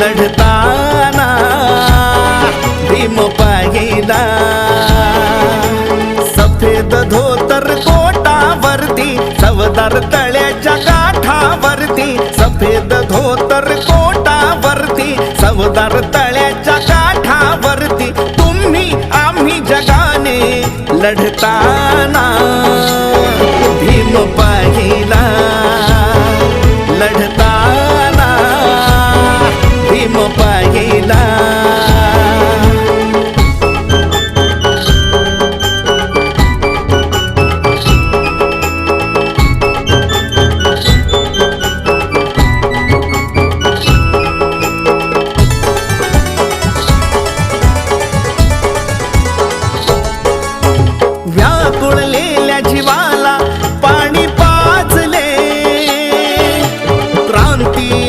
लढताना भीम पाहिला। सफेद धोतर कोटावरती चवदार तळ्याच्या काठावरती, सफेद धोतर कोटावरती चवदार तळ्याच्या काठावरती, तुम्ही आम्ही जगाने लढताना